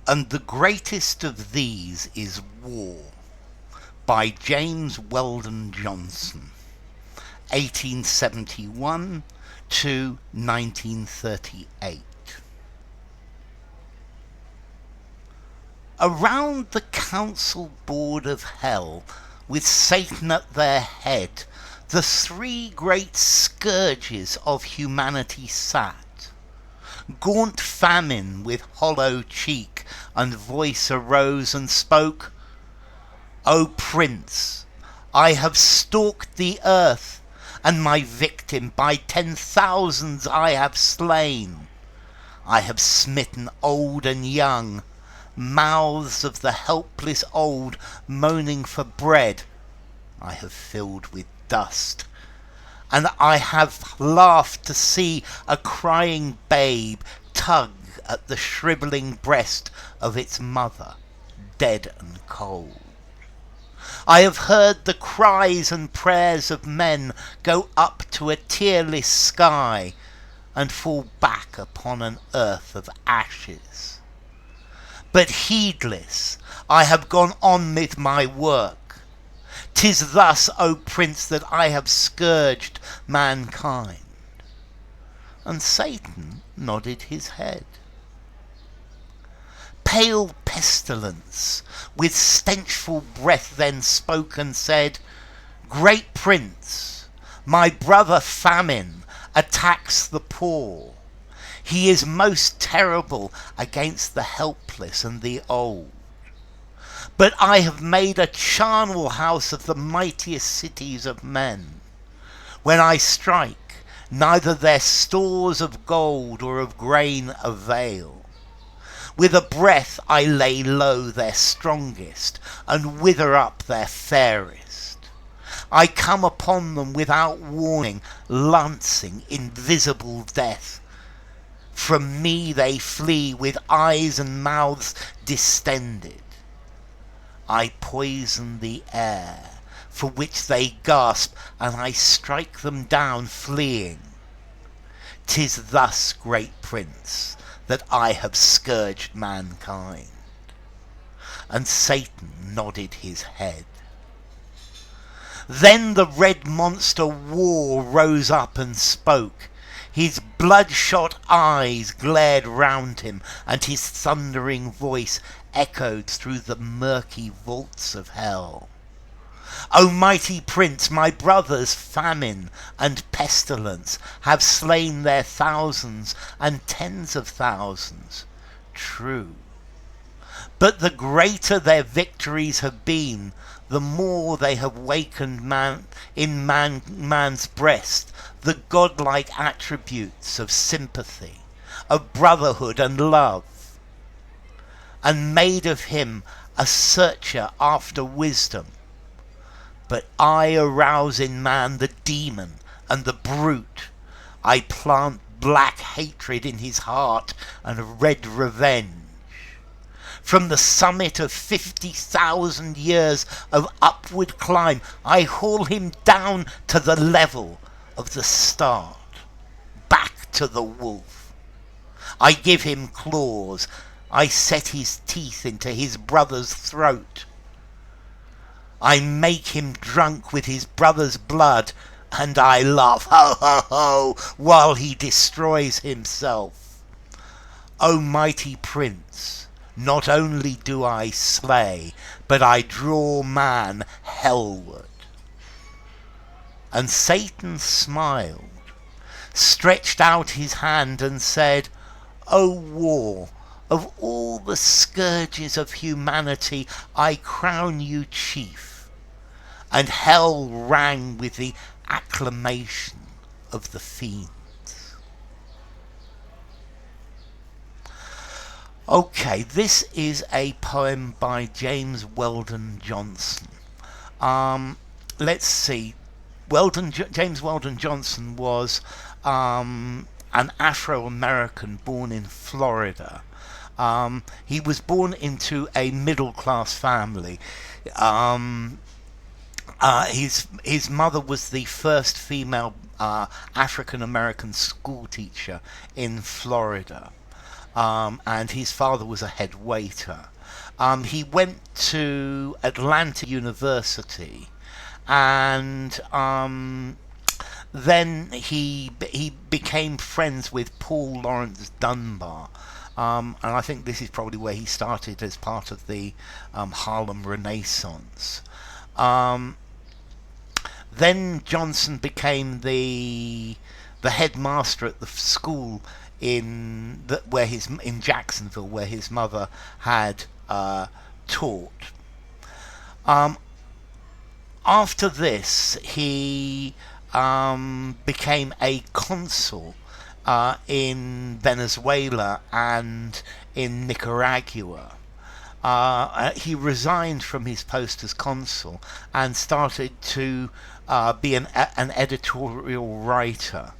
And the greatest of these is war, by James Weldon Johnson, 1871 to 1938. Around the council board of hell, with Satan at their head, the three great scourges of humanity sat. Gaunt Famine with hollow cheek and voice arose and spoke, "O Prince, I have stalked the earth, and my victim by 10,000s I have slain. I have smitten old and young, mouths of the helpless old moaning for bread I have filled with dust. And I have laughed to see a crying babe tug at the shriveling breast of its mother, dead and cold. I have heard the cries and prayers of men go up to a tearless sky and fall back upon an earth of ashes. But heedless, I have gone on with my work. 'Tis thus, O Prince, that I have scourged mankind." And Satan nodded his head. Pale pestilence with stenchful breath then spoke and said, "Great Prince, my brother Famine attacks the poor. He is most terrible against the helpless and the old. But I have made a charnel house of the mightiest cities of men. When I strike, neither their stores of gold or of grain avail. With a breath I lay low their strongest, and wither up their fairest. I come upon them without warning, lancing invisible death. From me they flee with eyes and mouths distended. I poison the air, for which they gasp, and I strike them down fleeing. 'Tis thus, great Prince, that I have scourged mankind." And Satan nodded his head. Then the red monster War rose up and spoke. His bloodshot eyes glared round him, and his thundering voice echoed through the murky vaults of hell. "O mighty Prince, my brothers Famine and Pestilence have slain their thousands and tens of thousands, true. But the greater their victories have been, the more they have wakened man's breast the godlike attributes of sympathy, of brotherhood and love, and made of him a searcher after wisdom. But I arouse in man the demon and the brute. I plant black hatred in his heart and red revenge. From the summit of 50,000 years of upward climb, I haul him down to the level of the start, back to the wolf. I give him claws. I set his teeth into his brother's throat. I make him drunk with his brother's blood, and I laugh, ho, ho, ho, while he destroys himself. O mighty Prince, not only do I slay, but I draw man hellward." And Satan smiled, stretched out his hand and said, "O war, of all the scourges of humanity, I crown you chief." And hell rang with the acclamation of the fiends. Okay, this is a poem by James Weldon Johnson. Let's see. James Weldon Johnson was an Afro-American born in Florida. He was born into a middle-class family. His mother was the first female African-American school teacher in Florida. and his father was a head waiter. He went to Atlanta University, and then he became friends with Paul Laurence Dunbar. And I think this is probably where he started as part of the Harlem Renaissance. Then Johnson became the headmaster at the school in Jacksonville, where his mother had taught. After this, he became a consul in Venezuela and in Nicaragua. He resigned from his post as consul and started to be an editorial writer.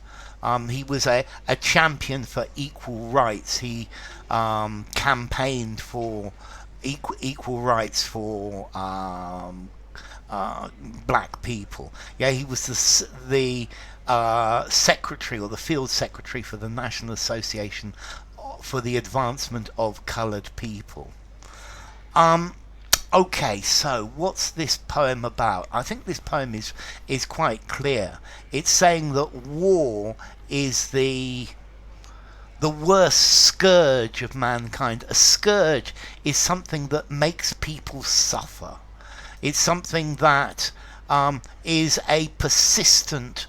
He was a champion for equal rights. He campaigned for equal rights for black people. Yeah, he was the secretary, or the field secretary, for the National Association for the Advancement of Coloured People. Okay, so what's this poem about? I think this poem is quite clear. It's saying that war is the worst scourge of mankind. A scourge is something that makes people suffer. It's something that is a persistent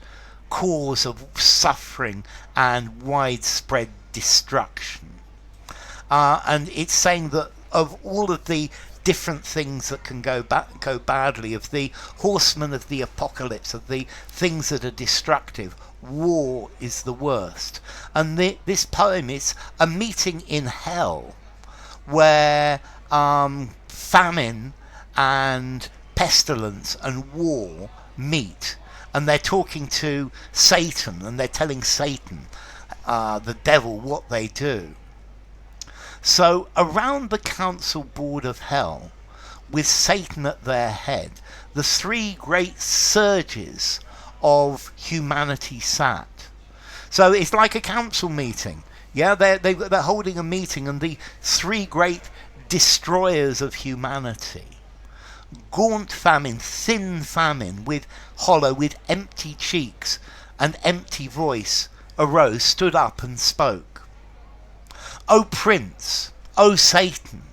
cause of suffering and widespread destruction. And it's saying that of all of the different things that can go badly, of the horsemen of the apocalypse, of the things that are destructive, war is the worst. And this poem is a meeting in hell, where famine and pestilence and war meet, and they're talking to Satan, and they're telling Satan, the devil, what they do. So around the council board of hell, with Satan at their head, the three great scourges of humanity sat. So it's like a council meeting. Yeah, they're holding a meeting, and the three great destroyers of humanity. Gaunt Famine, thin Famine, with empty cheeks and empty voice, arose, stood up and spoke. O Prince, O Satan,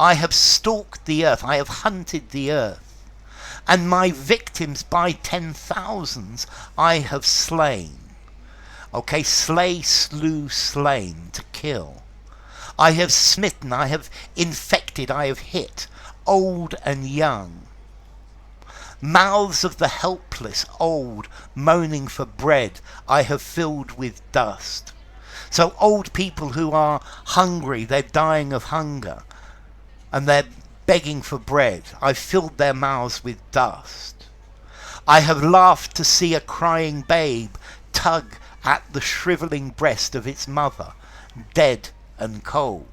I have stalked the earth, I have hunted the earth, and my victims by 10,000s I have slain. Okay, slay, slew, slain, to kill. I have smitten, I have infected, I have hit, old and young. Mouths of the helpless, old, moaning for bread, I have filled with dust. So old people who are hungry, they're dying of hunger, and they're begging for bread. I've filled their mouths with dust. I have laughed to see a crying babe tug at the shriveling breast of its mother, dead and cold.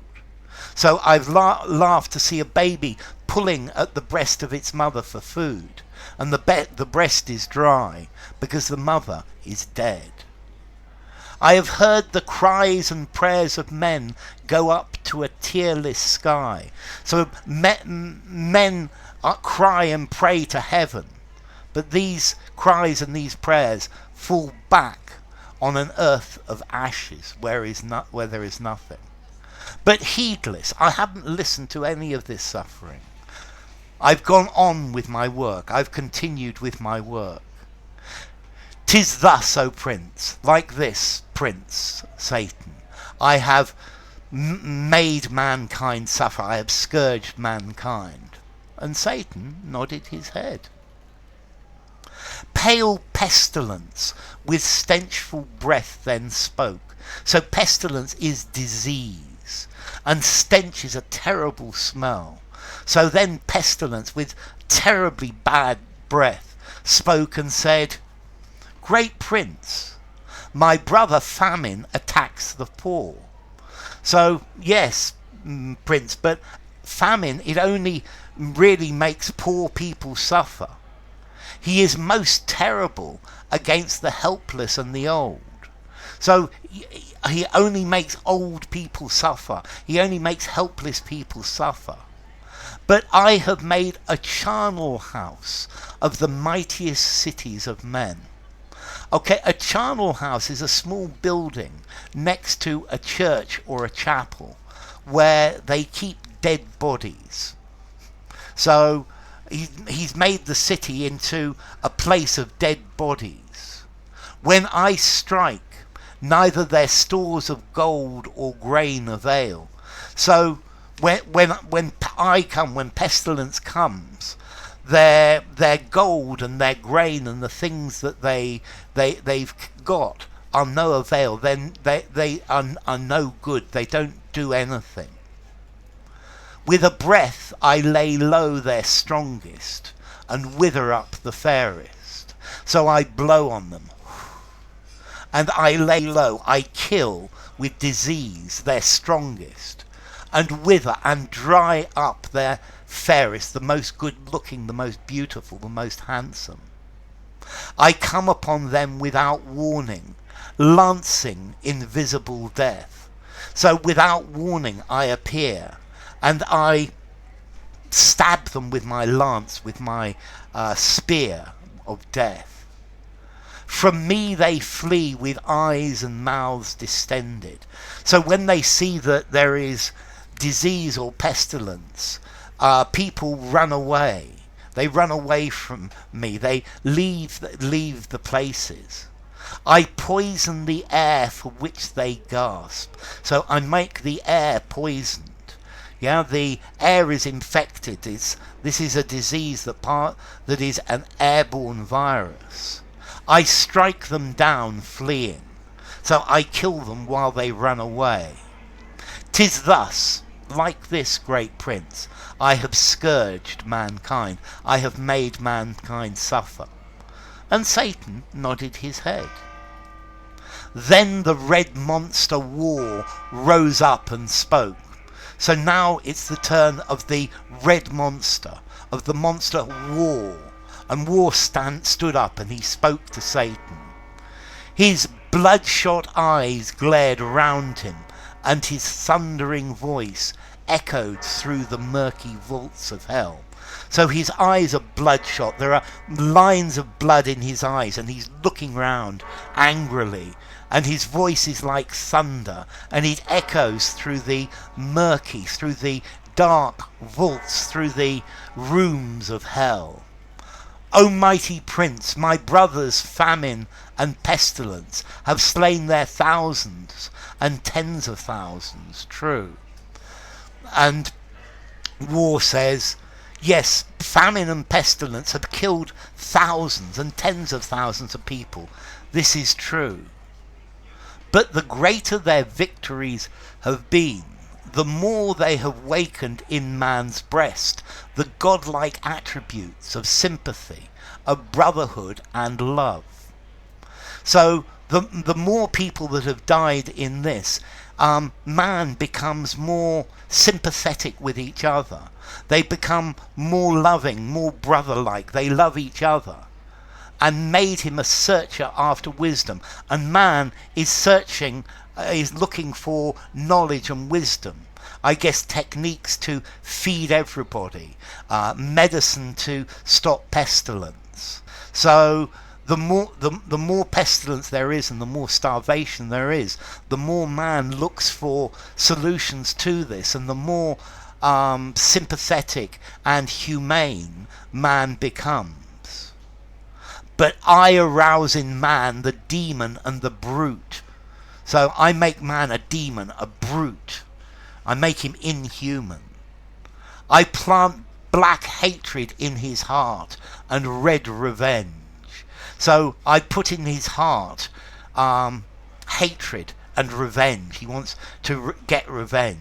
So I've laughed to see a baby pulling at the breast of its mother for food, and the breast is dry because the mother is dead. I have heard the cries and prayers of men go up to a tearless sky. So men cry and pray to heaven, but these cries and these prayers fall back on an earth of ashes where there is nothing. But heedless, I haven't listened to any of this suffering. I've gone on with my work. I've continued with my work. 'Tis thus, O Prince, like this, Prince Satan, I have made mankind suffer. I have scourged mankind. And Satan nodded his head. Pale pestilence with stenchful breath then spoke. So pestilence is disease, and stench is a terrible smell. So then pestilence with terribly bad breath spoke and said, Great Prince, my brother Famine attacks the poor. So yes, Prince, but famine, it only really makes poor people suffer. He is most terrible against the helpless and the old. So he only makes old people suffer. He only makes helpless people suffer. But I have made a charnel house of the mightiest cities of men. Okay, a charnel house is a small building next to a church or a chapel where they keep dead bodies. So he's made the city into a place of dead bodies. When I strike, neither their stores of gold or grain avail. So when I come, when pestilence comes, their gold and their grain and the things that they've got are no avail. Then they are no good. They don't do anything. With a breath I lay low their strongest and wither up the fairest. So I blow on them, and I lay low, I kill with disease their strongest, and wither and dry up their fairest, the most good looking, the most beautiful, the most handsome. I come upon them without warning, lancing invisible death. So without warning I appear, and I stab them with my lance, with my spear of death. From me they flee with eyes and mouths distended. So when they see that there is disease or pestilence, people run away. They run away from me. They leave the places. I poison the air for which they gasp. So I make the air poisoned. Yeah, the air is infected. This is a disease that is an airborne virus. I strike them down fleeing. So I kill them while they run away. 'Tis thus, like this great prince, I have scourged mankind. I have made mankind suffer. And Satan nodded his head. Then the red monster war rose up and spoke. So now it's the turn of the red monster, of the monster war. And war stood up and he spoke to Satan. His bloodshot eyes glared round him, and his thundering voice echoed through the murky vaults of hell. So his eyes are bloodshot. There are lines of blood in his eyes, and he's looking round angrily. And his voice is like thunder, and it echoes through the murky, through the dark vaults, through the rooms of hell. O mighty prince, my brothers famine and pestilence have slain their thousands and tens of thousands, true. And war says, yes, famine and pestilence have killed thousands and tens of thousands of people. This is true. But the greater their victories have been, the more they have wakened in man's breast the godlike attributes of sympathy, of brotherhood and love. So the more people that have died in this, man becomes more sympathetic with each other. They become more loving, more brother-like. They love each other. And made him a searcher after wisdom. And man is searching, is looking for knowledge and wisdom. I guess techniques to feed everybody, medicine to stop pestilence. So the more pestilence there is and the more starvation there is, the more man looks for solutions to this, and the more sympathetic and humane man becomes. But I arouse in man the demon and the brute. So I make man a demon, a brute. I make him inhuman. I plant black hatred in his heart and red revenge. So I put in his heart hatred and revenge. He wants to get revenge.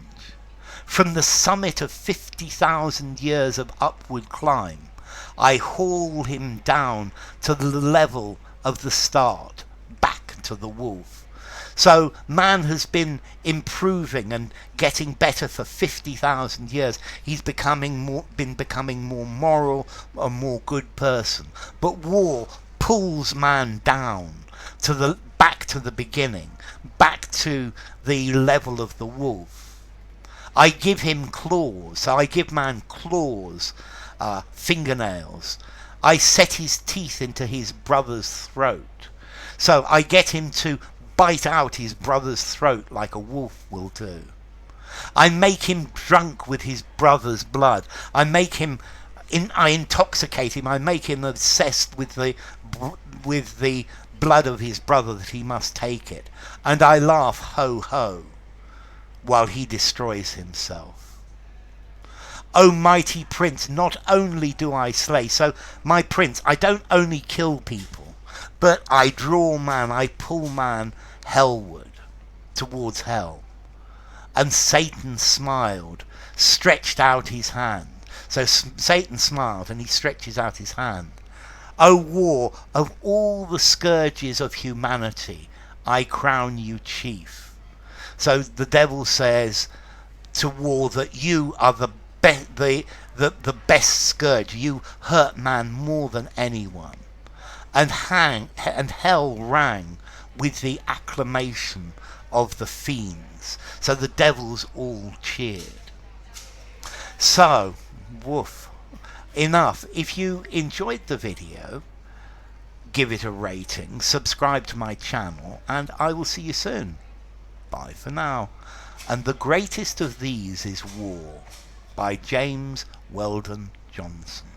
From the summit of 50,000 years of upward climb, I haul him down to the level of the start, back to the wolf. So man has been improving and getting better for 50,000 years. He's been becoming more moral, a more good person. But war pulls man down back to the beginning, back to the level of the wolf. I give him claws, so I give man claws, fingernails. I set his teeth into his brother's throat. So I get him to bite out his brother's throat like a wolf will do. I make him drunk with his brother's blood. I intoxicate him. I make him obsessed with the blood of his brother, that he must take it. And I laugh ho ho while he destroys himself. O mighty prince, not only do I slay, so my prince, I don't only kill people, but I draw man, I pull man hellward, towards hell. And Satan smiled, stretched out his hand. So Satan smiled and he stretches out his hand. O war, of all the scourges of humanity, I crown you chief. So the devil says to war that you are the best scourge. You hurt man more than anyone. And hell rang with the acclamation of the fiends. So the devils all cheered. So, woof. Enough. If you enjoyed the video, give it a rating, subscribe to my channel, and I will see you soon. Bye for now. And the greatest of these is War, by James Weldon Johnson.